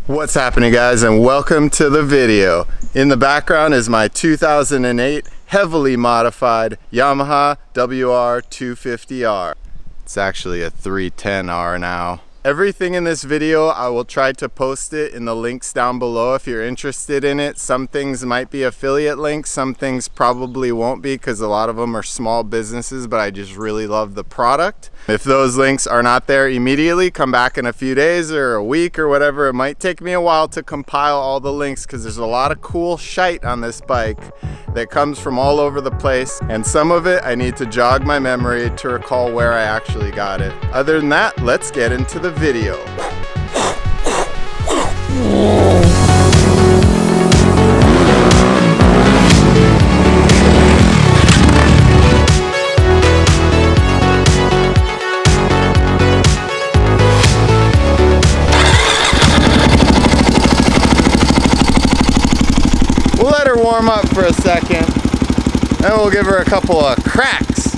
What's happening, guys, and welcome to the video. In the background is my 2008 heavily modified Yamaha WR250R. It's actually a 310R now. Everything in this video, I will try to post it in the links down below if you're interested in it. Some things might be affiliate links, some things probably won't be because a lot of them are small businesses, but I just really love the product. If those links are not there immediately, come back in a few days or a week or whatever. It might take me a while to compile all the links because there's a lot of cool shite on this bike that comes from all over the place, and some of it I need to jog my memory to recall where I actually got it. Other than that, let's get into the video. We'll let her warm up for a second, then we'll give her a couple of cracks.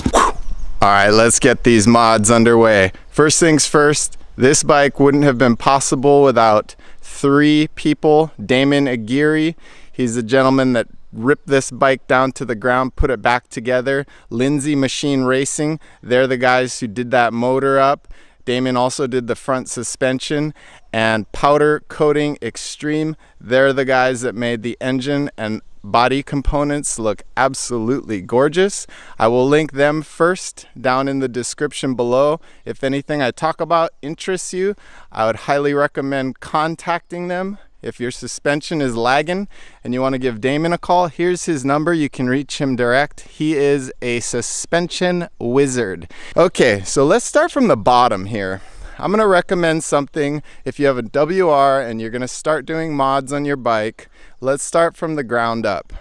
Alright, let's get these mods underway. First things first, this bike wouldn't have been possible without three people. Damon Aguirre, he's the gentleman that ripped this bike down to the ground, put it back together. Lindsay Machine Racing, they're the guys who did that motor up. Damon also did the front suspension. And Powder Coating Extreme, they're the guys that made the engine and body components look absolutely gorgeous. I will link them first down in the description below. If anything I talk about interests you, I would highly recommend contacting them. If your suspension is lagging and you want to give Damon a call, here's his number. You can reach him direct. He is a suspension wizard. Okay, so let's start from the bottom here. I'm going to recommend something if you have a WR and you're going to start doing mods on your bike. Let's start from the ground up,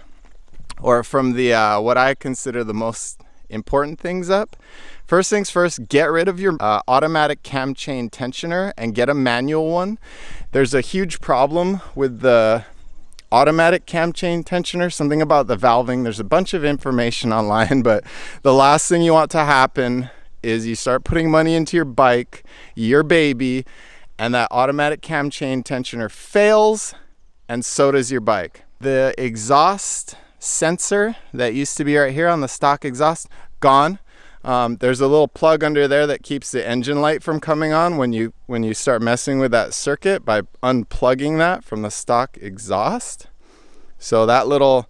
or from the what I consider the most important things up. First things first, get rid of your automatic cam chain tensioner and get a manual one. There's a huge problem with the automatic cam chain tensioner, something about the valving. There's a bunch of information online, but the last thing you want to happen is you start putting money into your bike, your baby, and that automatic cam chain tensioner fails, and so does your bike. The exhaust sensor that used to be right here on the stock exhaust, gone. There's a little plug under there that keeps the engine light from coming on when you start messing with that circuit by unplugging that from the stock exhaust. So that little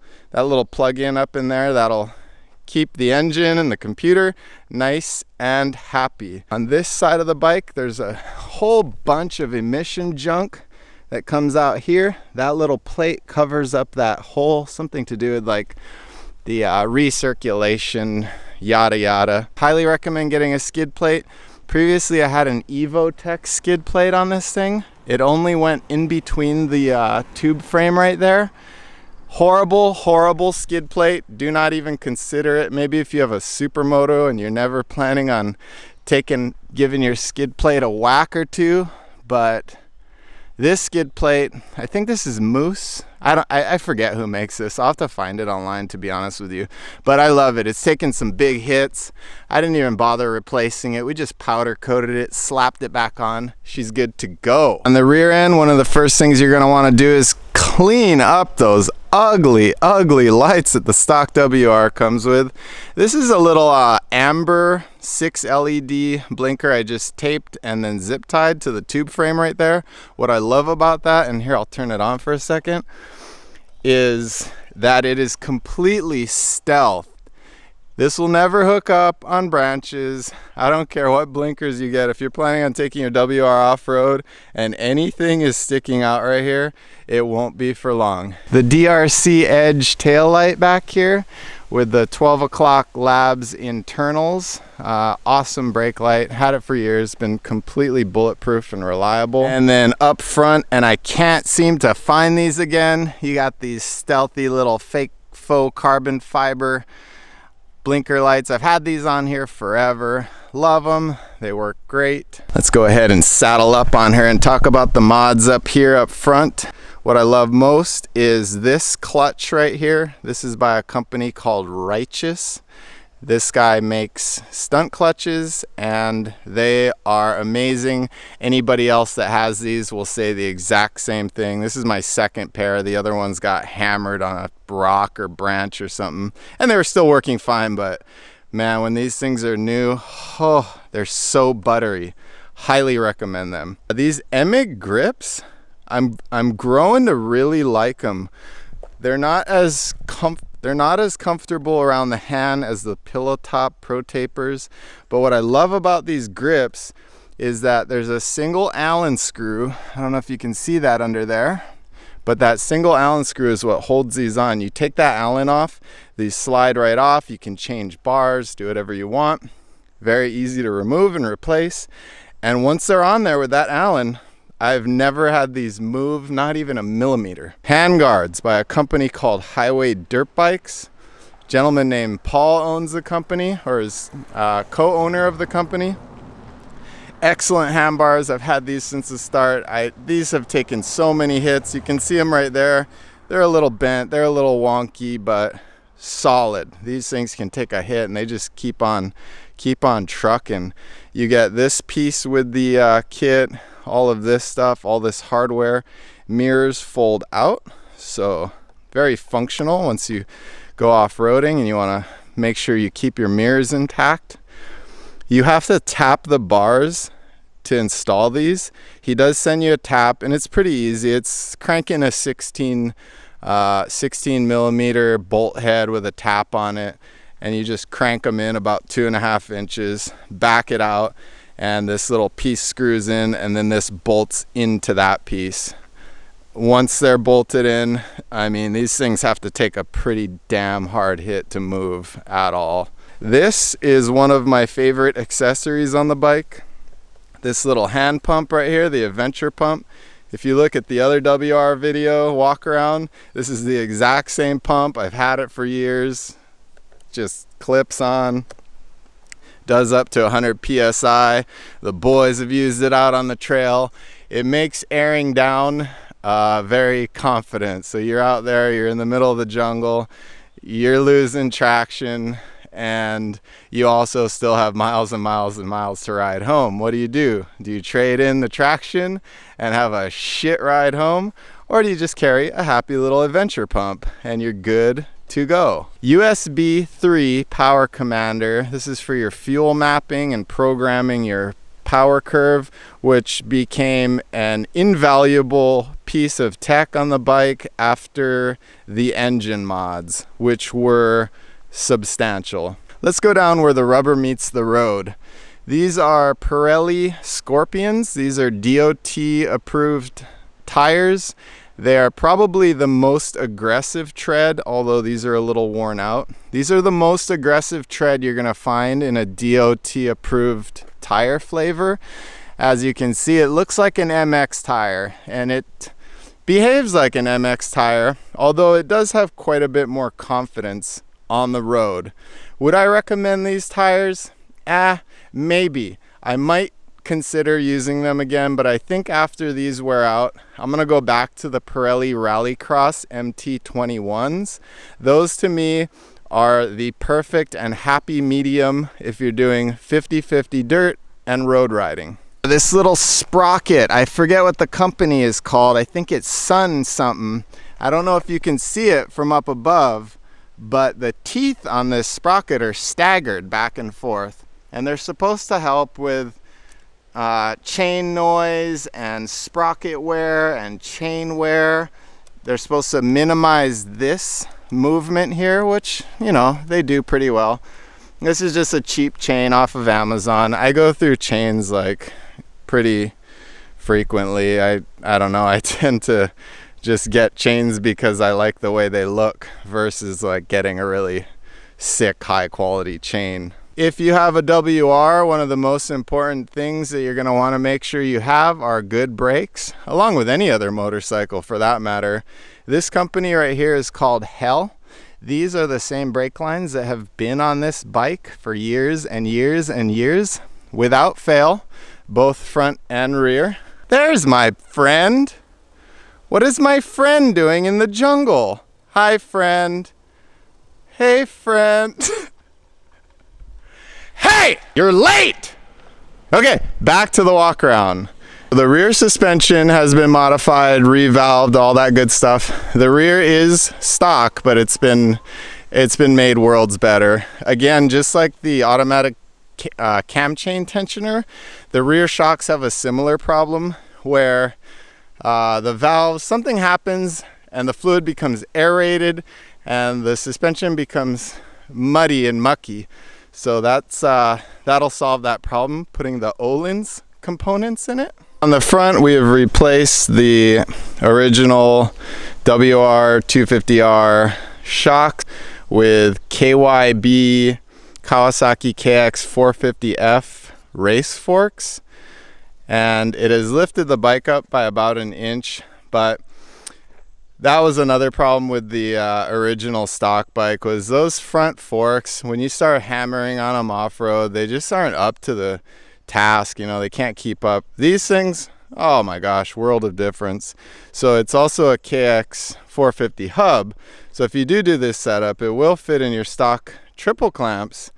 plug-in up in there, that'll keep the engine and the computer nice and happy. On this side of the bike, there's a whole bunch of emission junk that comes out here. That little plate covers up that hole, something to do with like the recirculation, yada yada. Highly recommend getting a skid plate. Previously I had an Evotech skid plate on this thing. It only went in between the tube frame right there. Horrible, horrible skid plate. Do not even consider it. Maybe if you have a supermoto and you're never planning on giving your skid plate a whack or two, but this skid plate, I think this is Moose. I forget who makes this. I'll have to find it online, to be honest with you. But I love it. It's taken some big hits. I didn't even bother replacing it. We just powder coated it, slapped it back on. She's good to go. On the rear end, one of the first things you're gonna wanna do is clean up those ugly, ugly lights that the stock WR comes with. This is a little amber 6 LED blinker I just taped and then zip tied to the tube frame right there. What I love about that, and here I'll turn it on for a second, is that it is completely stealth. This will never hook up on branches. I don't care what blinkers you get. If you're planning on taking your WR off-road and anything is sticking out right here, it won't be for long. The DRC Edge tail light back here with the 12 o'clock Labs internals. Awesome brake light. Had it for years. Been completely bulletproof and reliable. And then up front, and I can't seem to find these again, you got these stealthy little faux carbon fiber blinker lights. I've had these on here forever. Love them. They work great. Let's go ahead and saddle up on her and talk about the mods up here up front. What I love most is this clutch right here. This is by a company called Righteous. This guy makes stunt clutches and they are amazing. Anybody else that has these will say the exact same thing. This is my second pair. The other ones got hammered on a rock or branch or something, and they were still working fine, but man, when these things are new, oh, they're so buttery. Highly recommend them. These Emig grips, I'm growing to really like them. They're not as comfortable around the hand as the pillow top Pro Tapers, but what I love about these grips is that there's a single Allen screw. I don't know if you can see that under there, but that single Allen screw is what holds these on. You take that Allen off, these slide right off. You can change bars, do whatever you want. Very easy to remove and replace. And once they're on there with that Allen, I've never had these move, not even a millimeter. Handguards by a company called Highway Dirt Bikes. A gentleman named Paul owns the company, or is co-owner of the company. Excellent handbars. I've had these since the start. These have taken so many hits. You can see them right there. They're a little bent, they're a little wonky, but solid. These things can take a hit and they just keep on trucking. You get this piece with the kit, all of this stuff, all this hardware. Mirrors fold out, so very functional once you go off-roading and you want to make sure you keep your mirrors intact. You have to tap the bars to install these. He does send you a tap and it's pretty easy. It's cranking a 16 millimeter bolt head with a tap on it, and you just crank them in about 2.5 inches, back it out, and this little piece screws in, and then this bolts into that piece. Once they're bolted in, I mean, these things have to take a pretty damn hard hit to move at all. This is one of my favorite accessories on the bike. This little hand pump right here, the Adventure pump. If you look at the other WR video, Walkaround, this is the exact same pump. I've had it for years. Just clips on. Does up to 100 PSI. The boys have used it out on the trail. It makes airing down very confident. So you're out there, you're in the middle of the jungle, you're losing traction, and you also still have miles and miles and miles to ride home. What do? Do you trade in the traction and have a shit ride home? Or do you just carry a happy little Adventure pump and you're good to go? USB 3 power commander. This is for your fuel mapping and programming your power curve, which became an invaluable piece of tech on the bike after the engine mods, which were substantial. Let's go down where the rubber meets the road. These are Pirelli Scorpions. These are DOT approved tires. They are probably the most aggressive tread, although these are a little worn out. These are the most aggressive tread you're gonna find in a DOT approved tire flavor. As you can see, it looks like an MX tire, and it behaves like an MX tire, although it does have quite a bit more confidence on the road. Would I recommend these tires? Maybe. I might consider using them again, but I think after these wear out, I'm gonna go back to the Pirelli Rallycross MT21s. Those to me are the perfect and happy medium if you're doing 50-50 dirt and road riding. This little sprocket, I forget what the company is called. I think it's Sun something. I don't know if you can see it from up above, but the teeth on this sprocket are staggered back and forth, and they're supposed to help with chain noise and sprocket wear and chain wear. They're supposed to minimize this movement here, which, you know, they do pretty well. This is just a cheap chain off of Amazon. I go through chains like pretty frequently. I don't know, I tend to just get chains because I like the way they look versus like getting a really sick high quality chain. If you have a WR, one of the most important things that you're going to want to make sure you have are good brakes, along with any other motorcycle for that matter. This company right here is called Hell. These are the same brake lines that have been on this bike for years and years and years, without fail, both front and rear. There's my friend. What is my friend doing in the jungle? Hi, friend. Hey, friend. Hey, you're late! Okay, back to the walk around. The rear suspension has been modified, revalved, all that good stuff. The rear is stock, but it's been made worlds better. Again, just like the automatic cam chain tensioner, the rear shocks have a similar problem where the valve, something happens and the fluid becomes aerated and the suspension becomes muddy and mucky. So that'll solve that problem, putting the Öhlins components in it. On the front, we have replaced the original WR250R shock with KYB Kawasaki KX450F race forks, and it has lifted the bike up by about an inch, but that was another problem with the original stock bike, was those front forks, when you start hammering on them off-road, they just aren't up to the task, you know, they can't keep up. These things, oh my gosh, world of difference. So it's also a KX450 hub, so if you do this setup, it will fit in your stock triple clamps,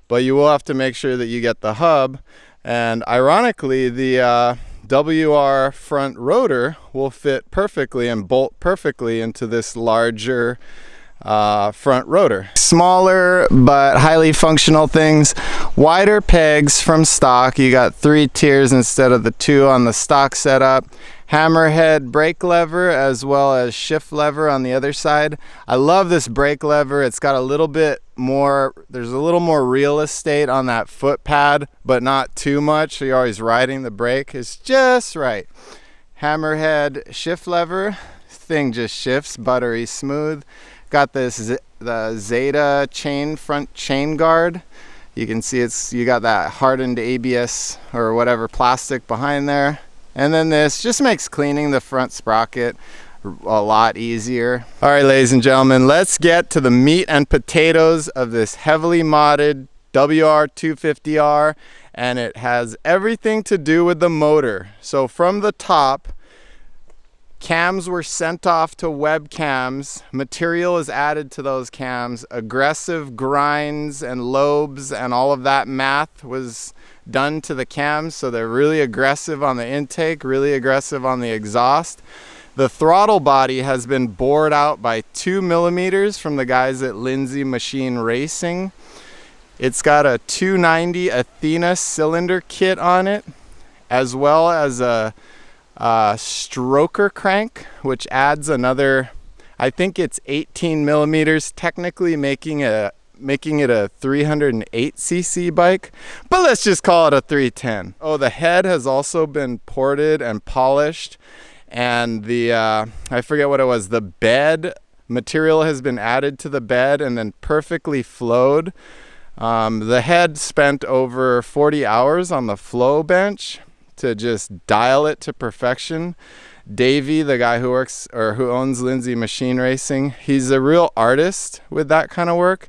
but you will have to make sure that you get the hub. And ironically, the WR front rotor will fit perfectly and bolt perfectly into this larger front rotor. Smaller but highly functional things. Wider pegs from stock. You got 3 tiers instead of the 2 on the stock setup. Hammerhead brake lever as well as shift lever on the other side. I love this brake lever. It's got a little bit more, there's a little more real estate on that foot pad, but not too much, so you're always riding the brake. It's just right. Hammerhead shift lever. Thing just shifts buttery smooth. Got this the Zeta chain, front chain guard. You can see you got that hardened ABS or whatever plastic behind there. And then this just makes cleaning the front sprocket a lot easier. All right, ladies and gentlemen, let's get to the meat and potatoes of this heavily modded WR250R, and it has everything to do with the motor. So from the top, cams were sent off to webcams, material is added to those cams, aggressive grinds and lobes and all of that math was done to the cams, so they're really aggressive on the intake, really aggressive on the exhaust. The throttle body has been bored out by 2 millimeters from the guys at Lindsay Machine Racing. It's got a 290 Athena cylinder kit on it, as well as a stroker crank, which adds another, I think it's 18 millimeters, technically making it a 308cc bike, but let's just call it a 310. Oh, the head has also been ported and polished, and the I forget what it was, the bed material has been added to the bed and then perfectly flowed. The head spent over 40 hours on the flow bench to just dial it to perfection. Davey, the guy who owns Lindsay Machine Racing, he's a real artist with that kind of work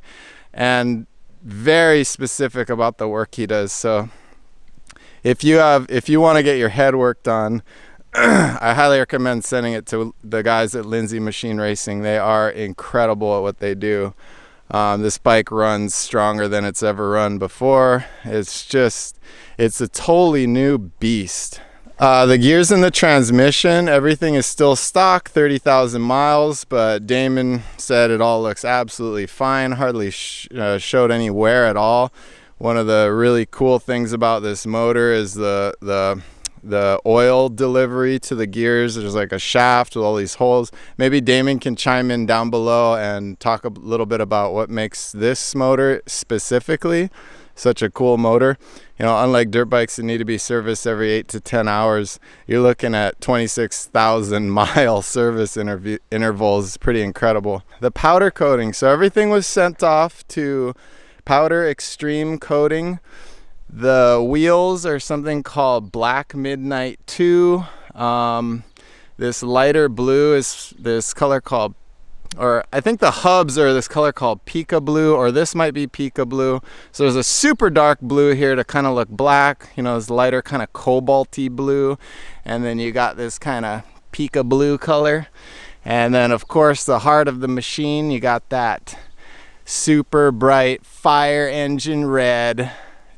and very specific about the work he does. So if you want to get your head work done, I highly recommend sending it to the guys at Lindsay Machine Racing. They are incredible at what they do. This bike runs stronger than it's ever run before. It's a totally new beast. The gears and the transmission, everything is still stock, 30,000 miles, but Damon said it all looks absolutely fine, hardly showed any wear at all. One of the really cool things about this motor is the oil delivery to the gears. There's like a shaft with all these holes. Maybe Damon can chime in down below and talk a little bit about what makes this motor specifically such a cool motor. You know, unlike dirt bikes that need to be serviced every 8 to 10 hours, you're looking at 26,000 mile service intervals. It's pretty incredible. The powder coating, so everything was sent off to Powder Extreme Coating. The wheels are something called Black Midnight 2. This lighter blue is this color called, or I think the hubs are this color called Pika Blue, or this might be Pika Blue. So there's a super dark blue here to kind of look black, you know, this lighter kind of cobalty blue. And then you got this kind of Pika Blue color. And then of course the heart of the machine, you got that super bright fire engine red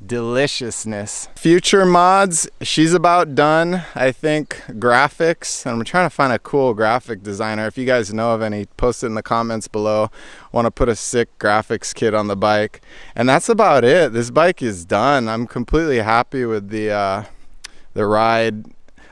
deliciousness. Future mods, she's about done. I think graphics, and I'm trying to find a cool graphic designer. If you guys know of any, post it in the comments below. Want to put a sick graphics kit on the bike, and that's about it. This bike is done. I'm completely happy with the ride.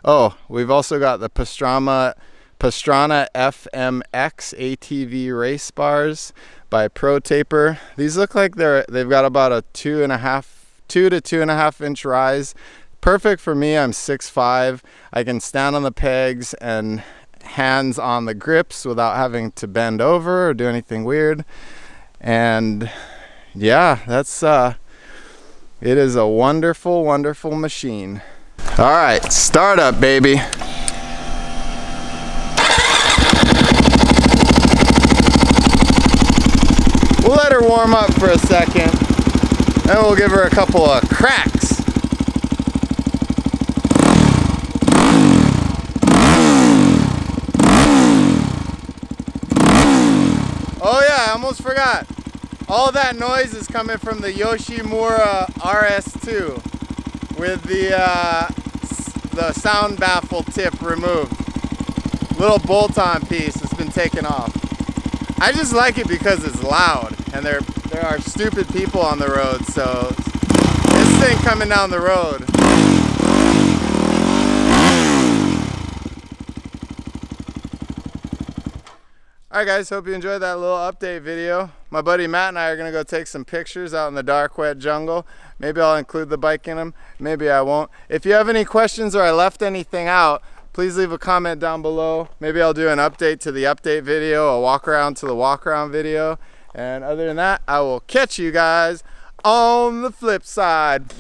Oh, we've also got the Pastrana FMX ATV race bars by Pro Taper. These look like they've got about a 2 to 2.5 inch rise. Perfect for me. I'm 6'5". I can stand on the pegs and hands on the grips without having to bend over or do anything weird. And yeah, that's it is a wonderful, wonderful machine. All right, start up, baby. We'll let her warm up for a second, then we'll give her a couple of cracks. Oh yeah, I almost forgot. All that noise is coming from the Yoshimura RS2 with the sound baffle tip removed. Little bolt-on piece has been taken off. I just like it because it's loud, and there are stupid people on the road, so this thing coming down the road. Alright guys, hope you enjoyed that little update video. My buddy Matt and I are going to go take some pictures out in the dark, wet jungle. Maybe I'll include the bike in them, maybe I won't. If you have any questions or I left anything out, please leave a comment down below. Maybe I'll do an update to the update video, a walk around to the walk around video. And other than that, I will catch you guys on the flip side.